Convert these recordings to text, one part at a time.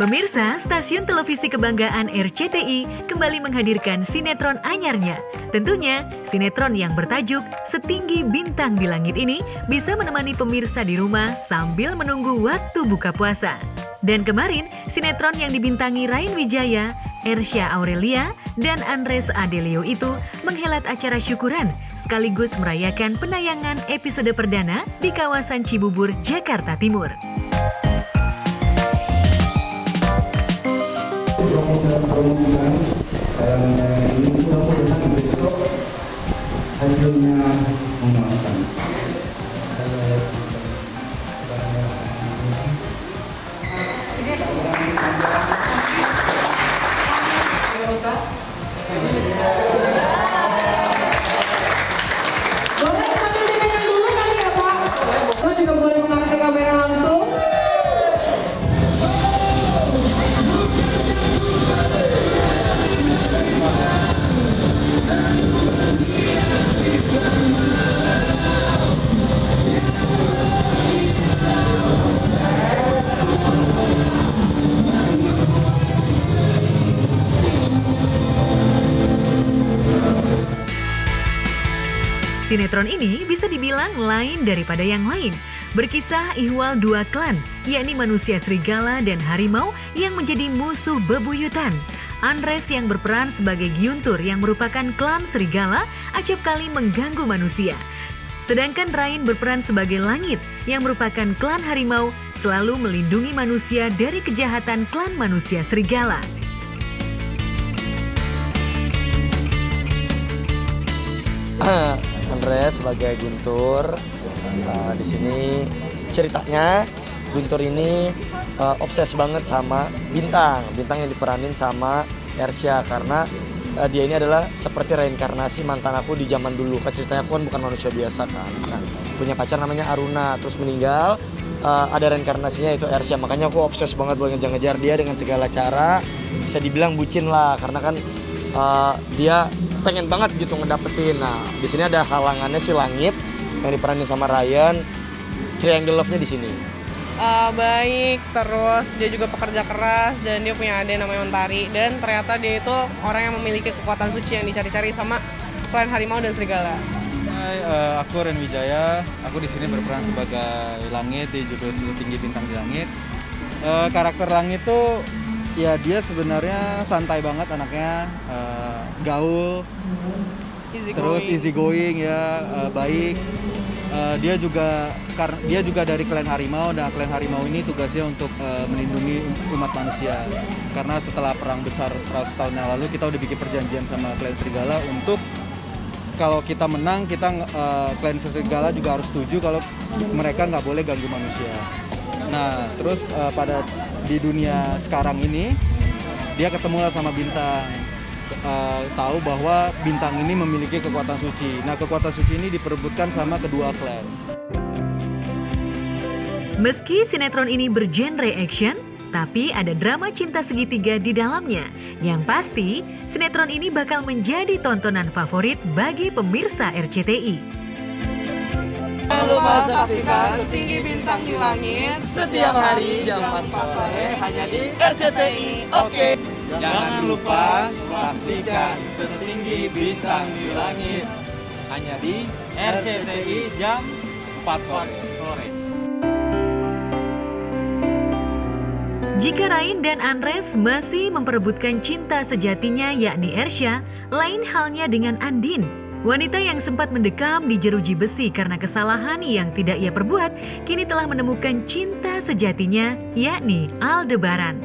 Pemirsa, stasiun televisi kebanggaan RCTI kembali menghadirkan sinetron anyarnya. Tentunya, sinetron yang bertajuk Setinggi Bintang di Langit ini bisa menemani pemirsa di rumah sambil menunggu waktu buka puasa. Dan kemarin, sinetron yang dibintangi Rain Wijaya, Ersya Aurelia, dan Andres Adelio itu menghelat acara syukuran sekaligus merayakan penayangan episode perdana di kawasan Cibubur, Jakarta Timur. Promosi dan ini mudah-mudahan besok hasilnya memuaskan. Boleh sambil dipegang dulu kali ya Pak? Lo juga boleh mengarah ke kamera langsung. Sinetron ini bisa dibilang lain daripada yang lain. Berkisah ihwal dua klan, yakni manusia serigala dan harimau yang menjadi musuh bebuyutan. Andres yang berperan sebagai Giuntur yang merupakan klan serigala acap kali mengganggu manusia. Sedangkan Rain berperan sebagai Langit yang merupakan klan harimau selalu melindungi manusia dari kejahatan klan manusia serigala. Andres sebagai Guntur. Di sini ceritanya Guntur ini obses banget sama Bintang yang diperanin sama Ersya karena dia ini adalah seperti reinkarnasi mantan aku di zaman dulu. Kan ceritanya aku kan bukan manusia biasa kan. Punya pacar namanya Aruna, terus meninggal. Ada reinkarnasinya itu Ersya, makanya aku obses banget buat ngejar-ngejar dia dengan segala cara. Bisa dibilang bucin lah karena kan dia pengen banget gitu ngedapetin. Nah, di sini ada halangannya si Langit yang diperanin sama Ryan. Triangle love-nya di sini. Baik, terus dia juga pekerja keras dan dia punya adik namanya Ontari dan ternyata dia itu orang yang memiliki kekuatan suci yang dicari-cari sama klan harimau dan serigala. Hai, aku Rain Wijaya. Aku di sini berperan sebagai Langit di judul Setinggi Bintang di Langit. Karakter Langit tuh ya dia sebenarnya santai banget anaknya, gaul, terus easy going ya, baik. Dia juga dari klan harimau dan klan harimau ini tugasnya untuk melindungi umat manusia. Karena setelah perang besar 100 tahun yang lalu kita udah bikin perjanjian sama klan serigala untuk kalau kita menang klan serigala juga harus setuju kalau mereka nggak boleh ganggu manusia. Nah terus di dunia sekarang ini dia ketemulah sama Bintang, tahu bahwa Bintang ini memiliki kekuatan suci. Nah kekuatan suci ini diperebutkan sama kedua klan. Meski sinetron ini bergenre action, tapi ada drama cinta segitiga di dalamnya. Yang pasti, sinetron ini bakal menjadi tontonan favorit bagi pemirsa RCTI. Jangan lupa saksikan Setinggi Bintang di Langit setiap hari jam 4 sore hanya di RCTI. Oke. Jangan lupa saksikan Setinggi Bintang di Langit hanya di RCTI jam 4 sore. Jika Rain dan Andres masih memperebutkan cinta sejatinya yakni Ersya, lain halnya dengan Andin. Wanita yang sempat mendekam di jeruji besi karena kesalahan yang tidak ia perbuat, kini telah menemukan cinta sejatinya yakni Aldebaran.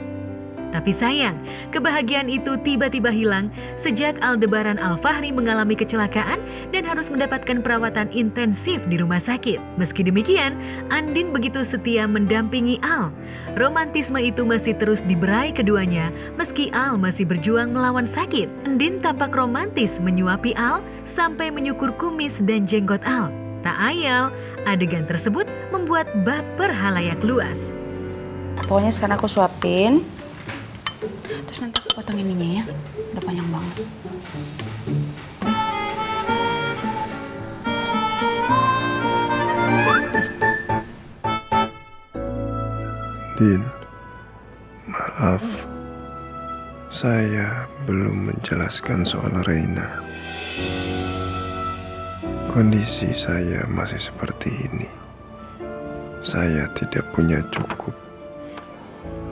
Tapi sayang, kebahagiaan itu tiba-tiba hilang sejak Aldebaran Alfahri mengalami kecelakaan dan harus mendapatkan perawatan intensif di rumah sakit. Meski demikian, Andin begitu setia mendampingi Al. Romantisme itu masih terus diberai keduanya meski Al masih berjuang melawan sakit. Andin tampak romantis menyuapi Al sampai menyukur kumis dan jenggot Al. Tak ayal, adegan tersebut membuat baper halayak luas. Pokoknya sekarang aku suapin. Terus nanti aku potong ininya ya, udah panjang banget. Din, maaf. Maaf, saya belum menjelaskan soal Reina. Kondisi saya masih seperti ini. Saya tidak punya cukup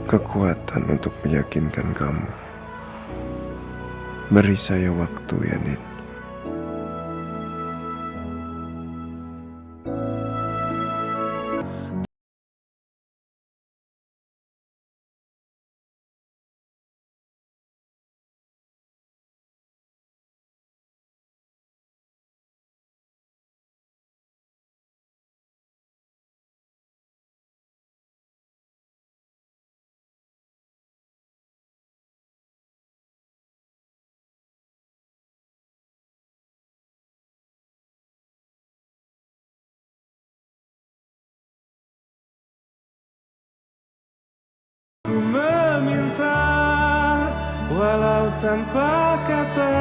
kekuatan untuk meyakinkan kamu. Beri saya waktu ya, Nin. Ku meminta walau tanpa kata.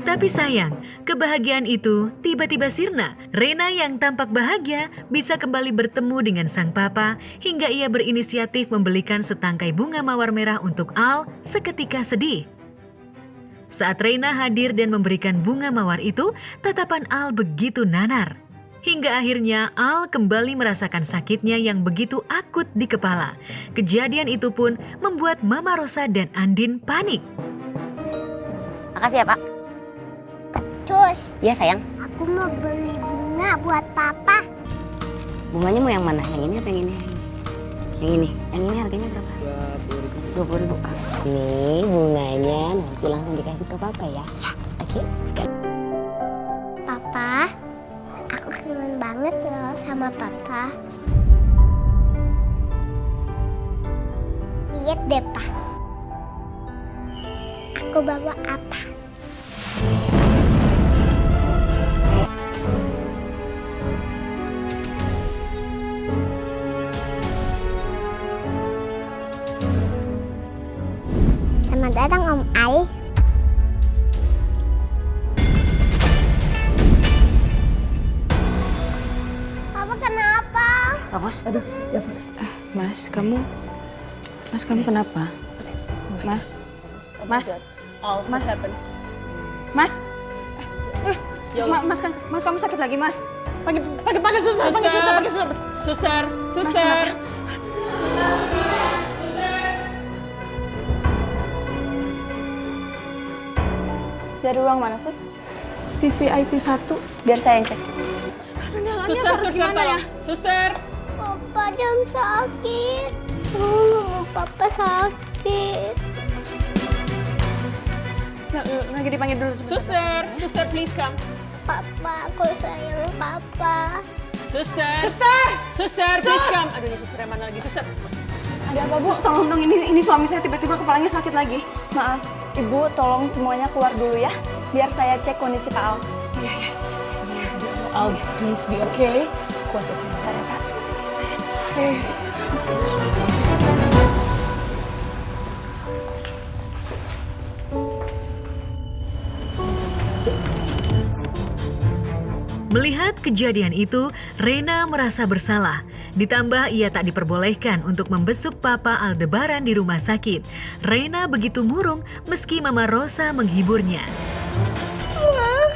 Tapi sayang, kebahagiaan itu tiba-tiba sirna. Reina yang tampak bahagia bisa kembali bertemu dengan sang papa hingga ia berinisiatif membelikan setangkai bunga mawar merah untuk Al seketika sedih. Saat Reina hadir dan memberikan bunga mawar itu, tatapan Al begitu nanar. Hingga akhirnya Al kembali merasakan sakitnya yang begitu akut di kepala. Kejadian itu pun membuat Mama Rosa dan Andin panik. Makasih ya, Pak. Cus, Iya, sayang. aku mau beli bunga buat papa. Bunganya mau yang mana? Yang ini apa yang ini? Yang ini. Yang ini harganya berapa? 20.000. Nih bunganya nanti langsung dikasih ke papa ya. Oke, sekali. Papa, aku kangen banget loh sama papa. Lihat deh, Pak. Aku bawa apa? Selamat datang Om Ai. Papa kenapa? Pak Bos. Aduh, Mas, kamu kenapa? Mas, Mas, Mas, Mas, kamu sakit lagi, Mas? Panggil suster, Suster. Dari ruang mana, Sus? VVIP 1. Biar saya yang cek. Suster, gimana ya? Suster. Papa jangan sakit. Papa sakit. Lagi dipanggil dulu sebentar. Suster, please come. Papa, aku sayang papa. Suster, Suster! please come. Aduh, ini suster yang mana lagi? Suster. Ada apa, Bu? Sus, tolong dong, ini suami saya tiba-tiba kepalanya sakit lagi. Maaf, Ibu tolong semuanya keluar dulu ya. Biar saya cek kondisi Pak Al. Iya. Al, please be okay. Kuat ya, sebentar ya, Pak. Melihat kejadian itu, Reina merasa bersalah. Ditambah ia tak diperbolehkan untuk membesuk Papa Aldebaran di rumah sakit. Reina begitu murung meski Mama Rosa menghiburnya. Wah,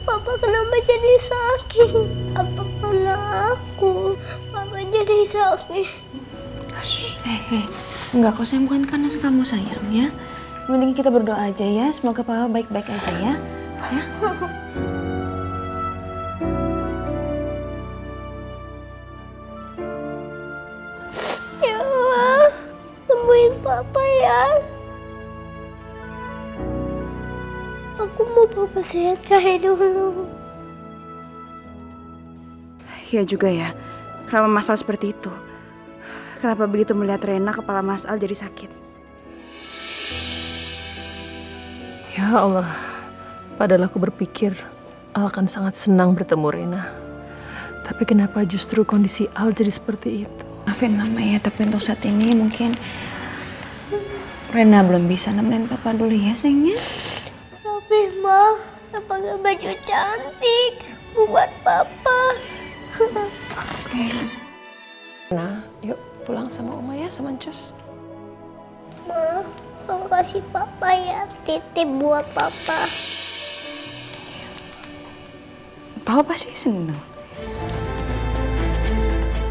papa kenapa jadi sakit? Apa karena aku? Papa jadi sakit. Enggak kok, sayang, bukan karena kamu sayang ya. Yang penting kita berdoa aja ya, semoga Papa baik-baik aja ya. Ya. Ya Allah, sembuhin papa ya. Aku mau papa sehat kayak dulu. Iya juga ya, kenapa Mas Al seperti itu? Kenapa begitu melihat Reina, kepala Mas Al jadi sakit? Ya Allah, Padahal aku berpikir Al akan sangat senang bertemu Rena. Tapi kenapa justru kondisi Al jadi seperti itu? Maafin Mama ya, tapi untuk saat ini mungkin Rena belum bisa nemenin Papa dulu ya sayangnya. Tapi Ma, Papa gak baju cantik buat Papa. Nah, yuk pulang sama Oma ya, sama Ncus. Ma, makasih Papa ya, titip buat Papa. Papa pasti seneng.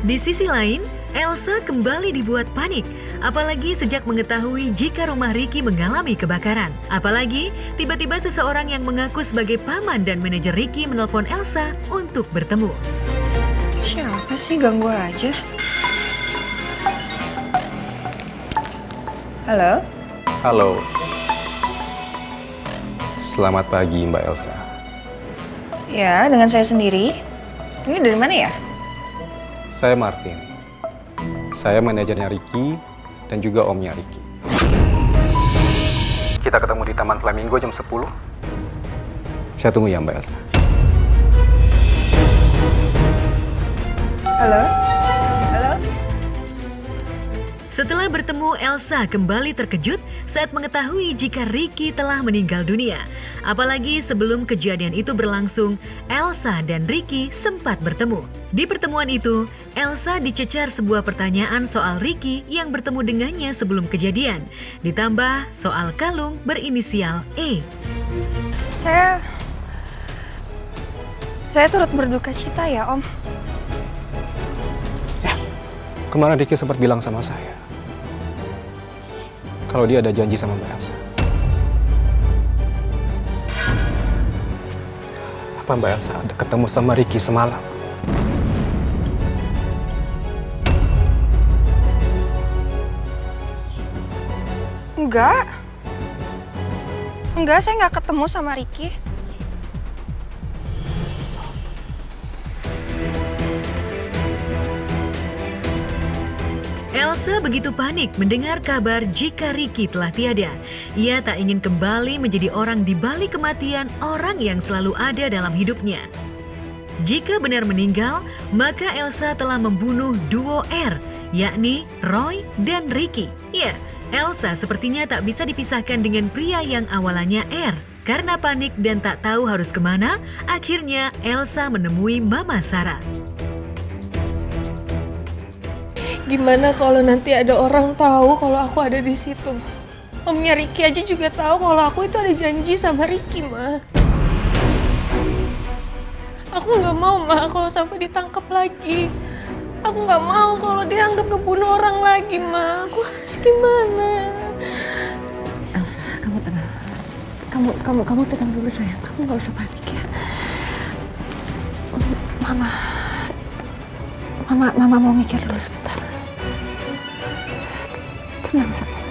Di sisi lain, Elsa kembali dibuat panik, apalagi sejak mengetahui jika rumah Ricky mengalami kebakaran. Apalagi tiba-tiba seseorang yang mengaku sebagai paman dan manajer Ricky menelpon Elsa untuk bertemu. Siapa sih, ganggu aja. Halo? Halo. Selamat pagi Mbak Elsa. Ya, dengan saya sendiri. Ini dari mana ya? Saya Martin. Saya manajernya Ricky dan juga omnya Ricky. Kita ketemu di Taman Flamingo jam 10. Saya tunggu ya Mbak Elsa. Halo? Halo? Setelah bertemu, Elsa kembali terkejut saat mengetahui jika Ricky telah meninggal dunia. Apalagi sebelum kejadian itu berlangsung, Elsa dan Ricky sempat bertemu. Di pertemuan itu, Elsa dicecar sebuah pertanyaan soal Ricky yang bertemu dengannya sebelum kejadian, ditambah soal kalung berinisial E. Saya turut berduka cita ya, Om. Kemarin Ricky sempat bilang sama saya kalau dia ada janji sama Mbak Elsa. Apa Mbak Elsa ada ketemu sama Ricky semalam? Enggak, saya nggak ketemu sama Ricky. Elsa begitu panik mendengar kabar jika Ricky telah tiada. Ia tak ingin kembali menjadi orang di balik kematian orang yang selalu ada dalam hidupnya. Jika benar meninggal, maka Elsa telah membunuh duo R, yakni Roy dan Ricky. Ya, Elsa sepertinya tak bisa dipisahkan dengan pria yang awalannya R. Karena panik dan tak tahu harus kemana, akhirnya Elsa menemui Mama Sarah. Gimana kalau nanti ada orang tahu kalau aku ada di situ? Omnya Ricky aja juga tahu kalau aku itu ada janji sama Ricky, Ma. Aku nggak mau, Ma, kalau sampai ditangkap lagi. Aku nggak mau kalau dianggap ngebunuh orang lagi, Ma. Aku harus gimana? Elsa, kamu tenang. Kamu tenang dulu sayang. Kamu nggak usah panik ya. Mama mau mikir dulu sebentar. Tenang, sayang.